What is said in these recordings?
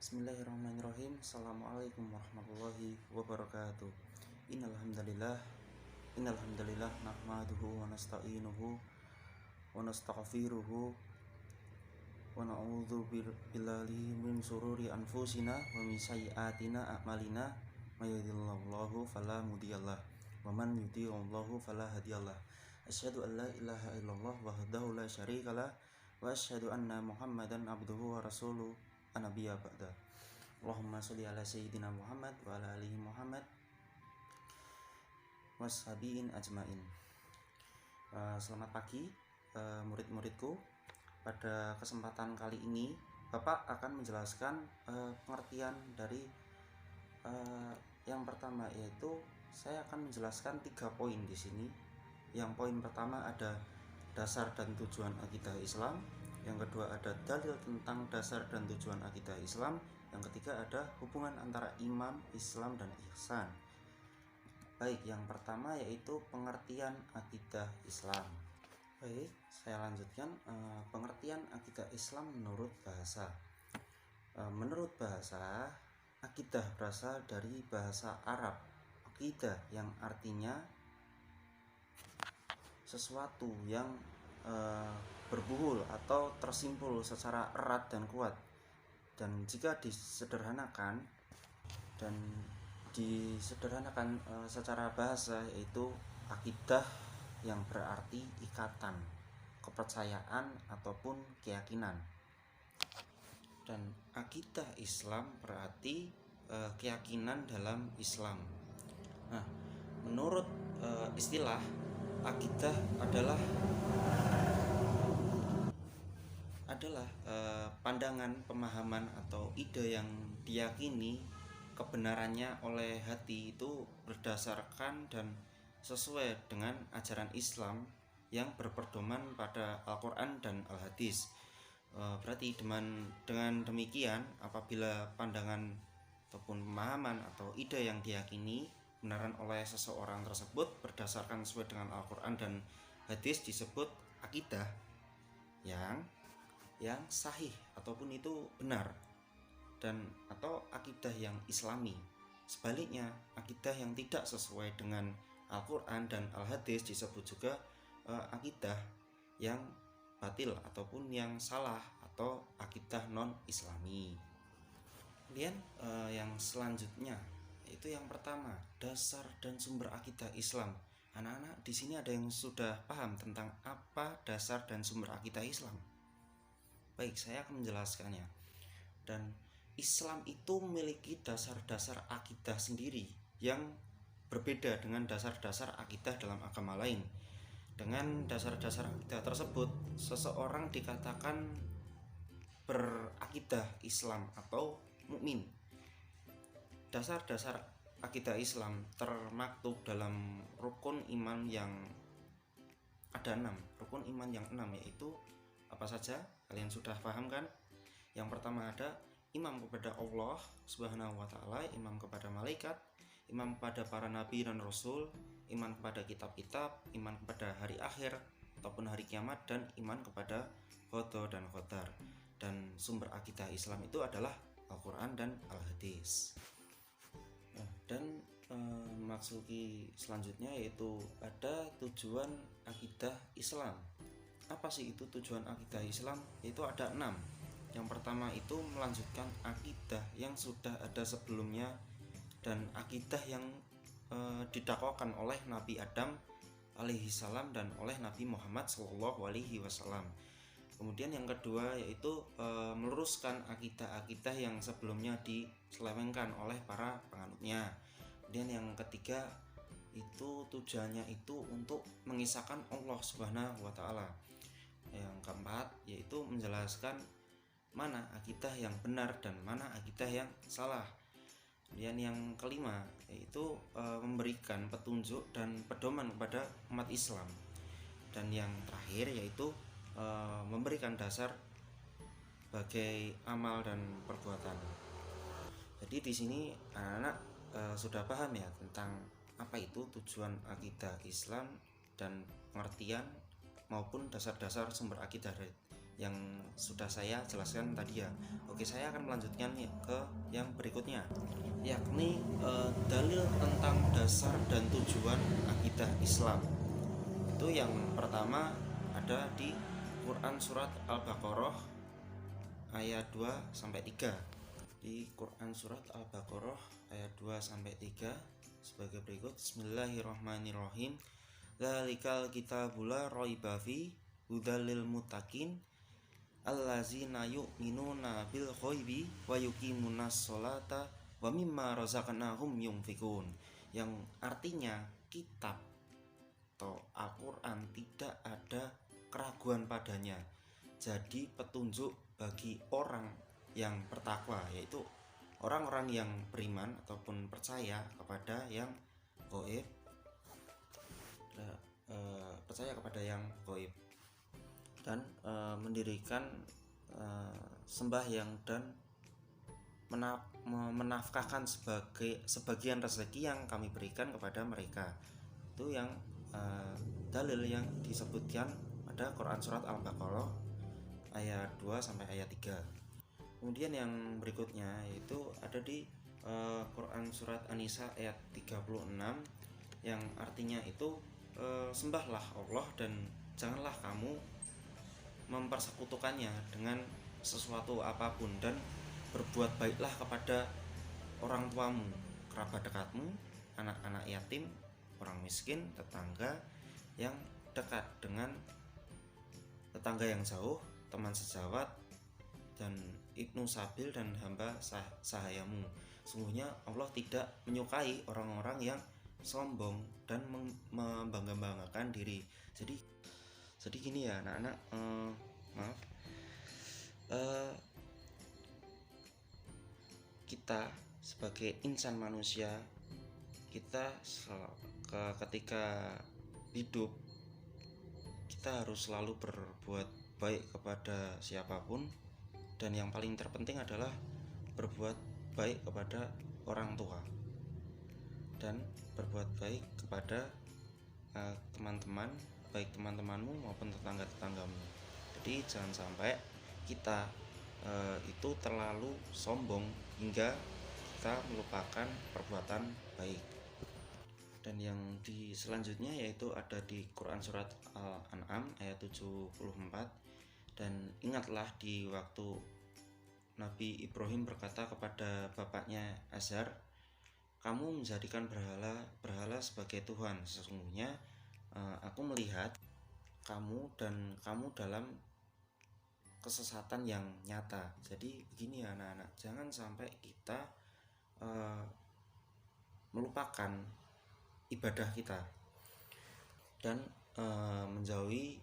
Bismillahirrahmanirrahim. Assalamualaikum warahmatullahi wabarakatuh. Innalhamdalillah nahmaduhu wa nasta'inuhu wa nastaghfiruhu wa na'udzu billahi min sururi anfusina wa min sayyiatina a'malina may yahdihillahu fala mudhillalah wa man yudhlilhu fala hadiyalah. Asyhadu an la ilaha illallah wahdahu la syarikalah wa asyhadu anna Muhammadan abduhu wa rasuluh anabiyya ba'da. Allahumma sholli ala sayyidina Muhammad wa ala alihi Muhammad washabiin ajmain. Selamat pagi murid-muridku. Pada kesempatan kali ini Bapak akan menjelaskan pengertian dari yang pertama, yaitu saya akan menjelaskan 3 poin di sini. Yang poin pertama ada dasar dan tujuan akidah Islam. Yang kedua ada dalil tentang dasar dan tujuan akidah Islam. Yang ketiga ada hubungan antara iman, Islam, dan ihsan. Baik, yang pertama yaitu pengertian akidah Islam. Baik, saya lanjutkan. Pengertian akidah Islam menurut bahasa. Menurut bahasa, akidah berasal dari bahasa Arab akidah, yang artinya sesuatu yang berbuhul atau tersimpul secara erat dan kuat. Dan jika disederhanakan secara bahasa, yaitu akidah yang berarti ikatan, kepercayaan ataupun keyakinan. Dan akidah Islam berarti keyakinan dalam Islam. Nah, menurut istilah, akidah adalah pandangan, pemahaman, atau ide yang diyakini kebenarannya oleh hati itu berdasarkan dan sesuai dengan ajaran Islam yang berpedoman pada Al-Quran dan Al-Hadis. Berarti dengan demikian, apabila pandangan ataupun pemahaman atau ide yang diyakini kebenaran oleh seseorang tersebut berdasarkan sesuai dengan Al-Quran dan Hadis, disebut akidah yang sahih ataupun itu benar, dan atau akidah yang islami. Sebaliknya, akidah yang tidak sesuai dengan Al-Quran dan Al-Hadis disebut juga akidah yang batil ataupun yang salah, atau akidah non-islami. Kemudian yang selanjutnya, yaitu yang pertama, dasar dan sumber akidah Islam. Anak-anak di sini ada yang sudah paham tentang apa dasar dan sumber akidah Islam? Baik, saya akan menjelaskannya. Dan Islam itu memiliki dasar-dasar akidah sendiri yang berbeda dengan dasar-dasar akidah dalam agama lain. Dengan dasar-dasar akidah tersebut, seseorang dikatakan berakidah Islam atau mukmin. Dasar-dasar akidah Islam termaktub dalam rukun iman yang ada 6. Rukun iman yang 6 yaitu apa saja? Kalian sudah paham kan? Yang pertama ada iman kepada Allah Subhanahu wa ta'ala, iman kepada malaikat, iman kepada para nabi dan rasul, iman kepada kitab-kitab, iman kepada hari akhir ataupun hari kiamat, dan iman kepada qada dan qadar. Dan sumber akidah Islam itu adalah Al-Quran dan Al-Hadis. Dan maksudi selanjutnya yaitu ada tujuan akidah Islam. Apa sih itu tujuan akidah Islam? Itu ada 6. Yang pertama itu melanjutkan akidah yang sudah ada sebelumnya, dan akidah yang didakwakan oleh Nabi Adam alaihi salam dan oleh Nabi Muhammad sallallahu alaihi wasallam. Kemudian yang kedua yaitu meluruskan akidah-akidah yang sebelumnya diselewengkan oleh para penganutnya. Kemudian yang ketiga itu tujuannya itu untuk mengisahkan Allah Subhanahu wa ta'ala. Yang keempat yaitu menjelaskan mana akidah yang benar dan mana akidah yang salah. Kemudian yang kelima yaitu memberikan petunjuk dan pedoman kepada umat Islam. Dan yang terakhir yaitu memberikan dasar sebagai amal dan perbuatan. Jadi di sini anak-anak sudah paham ya tentang apa itu tujuan akidah Islam dan pengertian maupun dasar-dasar sumber akidah yang sudah saya jelaskan tadi ya. Oke, saya akan melanjutkan ke yang berikutnya, yakni dalil tentang dasar dan tujuan akidah Islam. Itu yang pertama ada di Quran surat Al-Baqarah ayat 2 sampai 3. Di Quran surat Al-Baqarah ayat 2 sampai 3 sebagai berikut. Bismillahirrahmanirrahim. Dzalikal kitabul la raiba fi hudal lil muttaqin allazina yu'minuna bil ghaibi wa yuqimunas sholata wa mimma razaqnahum yunfikun. Yang artinya kitab atau Al-Quran tidak ada keraguan padanya, jadi petunjuk bagi orang yang bertakwa, yaitu orang-orang yang beriman ataupun percaya kepada yang gaib, percaya kepada yang gaib dan mendirikan sembahyang dan menafkahkan sebagian rezeki yang kami berikan kepada mereka. Itu yang dalil yang disebutkan pada Quran surat Al-Baqarah ayat 2 sampai ayat 3. Kemudian yang berikutnya yaitu ada di Quran surat An-Nisa ayat 36 yang artinya itu sembahlah Allah dan janganlah kamu mempersekutukannya dengan sesuatu apapun, dan berbuat baiklah kepada orang tuamu, kerabat dekatmu, anak-anak yatim, orang miskin, tetangga yang dekat dengan tetangga yang jauh, teman sejawat, dan ibnu sabil dan hamba sahayamu. Sungguhnya Allah tidak menyukai orang-orang yang sombong dan membangga-banggakan diri. Jadi gini ya anak-anak, kita sebagai insan manusia, kita ketika hidup kita harus selalu berbuat baik kepada siapapun, dan yang paling terpenting adalah berbuat baik kepada orang tua dan berbuat baik kepada teman-teman, baik teman-temanmu maupun tetangga-tetanggamu. Jadi jangan sampai kita itu terlalu sombong hingga kita melupakan perbuatan baik. Dan yang di selanjutnya yaitu ada di Quran surat Al-An'am ayat 74. Dan ingatlah di waktu Nabi Ibrahim berkata kepada bapaknya Azar, kamu menjadikan berhala sebagai Tuhan. Sesungguhnya aku melihat kamu dalam kesesatan yang nyata. Jadi begini ya anak-anak, jangan sampai kita melupakan ibadah kita dan menjauhi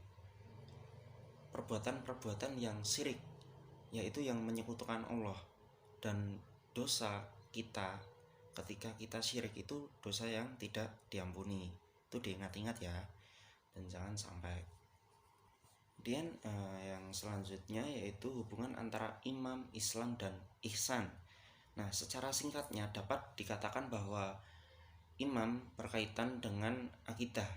perbuatan-perbuatan yang syirik, yaitu yang menyekutukan Allah. Dan dosa kita ketika kita syirik itu dosa yang tidak diampuni. Itu diingat-ingat ya, dan jangan sampai. Kemudian yang selanjutnya yaitu hubungan antara imam, Islam, dan ihsan. Nah, secara singkatnya dapat dikatakan bahwa imam berkaitan dengan akidah,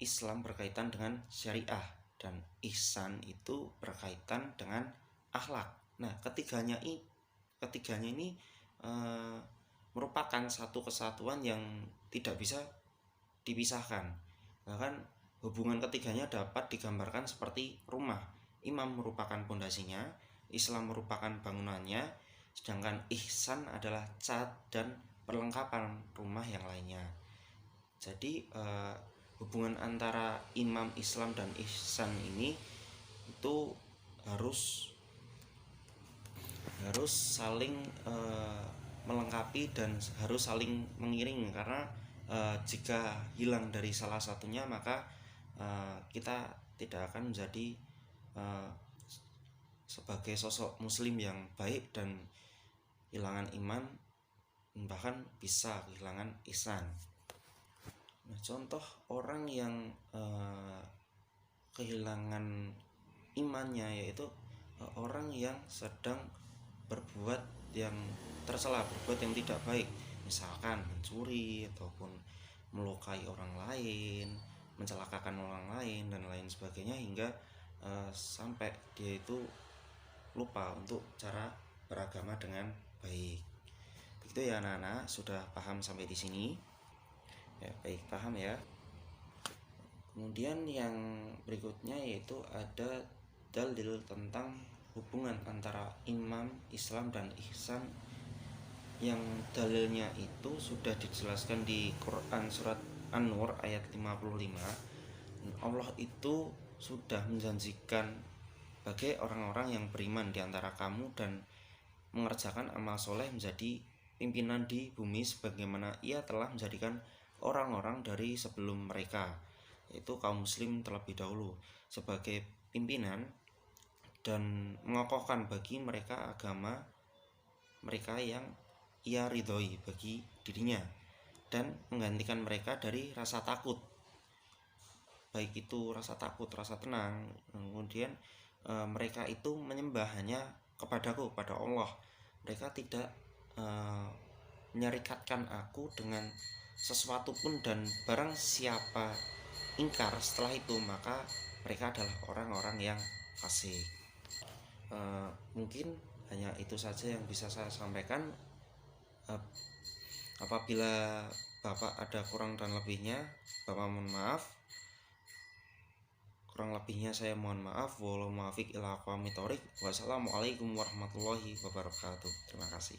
Islam berkaitan dengan syariah, dan ihsan itu berkaitan dengan akhlak. Nah, ketiganya ini merupakan satu kesatuan yang tidak bisa dipisahkan. Bahkan hubungan ketiganya dapat digambarkan seperti rumah. Imam merupakan pondasinya, Islam merupakan bangunannya, sedangkan ihsan adalah cat dan perlengkapan rumah yang lainnya. Jadi hubungan antara imam, Islam, dan ihsan ini itu harus saling melengkapi dan harus saling mengiring, karena jika hilang dari salah satunya maka kita tidak akan menjadi sebagai sosok muslim yang baik, dan kehilangan iman, bahkan bisa kehilangan ihsan. Nah, contoh orang yang kehilangan imannya yaitu orang yang sedang berbuat yang tercela, berbuat yang tidak baik, misalkan mencuri ataupun melukai orang lain, mencelakakan orang lain dan lain sebagainya, hingga sampai dia itu lupa untuk cara beragama dengan baik. Begitu ya anak-anak, sudah paham sampai di sini? Ya, baik, paham ya. Kemudian yang berikutnya yaitu ada dalil tentang hubungan antara iman, Islam, dan ihsan, yang dalilnya itu sudah dijelaskan di Quran surat An-Nur ayat 55. Allah itu sudah menjanjikan bagi orang-orang yang beriman di antara kamu dan mengerjakan amal soleh menjadi pimpinan di bumi sebagaimana ia telah menjadikan orang-orang dari sebelum mereka, yaitu kaum muslim terlebih dahulu, sebagai pimpinan dan mengokohkan bagi mereka agama mereka yang ia ridhoi bagi dirinya, dan menggantikan mereka dari rasa takut, baik itu rasa takut, rasa tenang. Kemudian mereka itu menyembah hanya kepadaku, kepada Allah. Mereka tidak menyerikatkan aku dengan sesuatu pun, dan barang siapa ingkar setelah itu maka mereka adalah orang-orang yang fasik. Mungkin hanya itu saja yang bisa saya sampaikan. Apabila Bapak ada kurang dan lebihnya, Bapak mohon maaf. Kurang lebihnya saya mohon maaf. Wassalamualaikum warahmatullahi wabarakatuh. Terima kasih.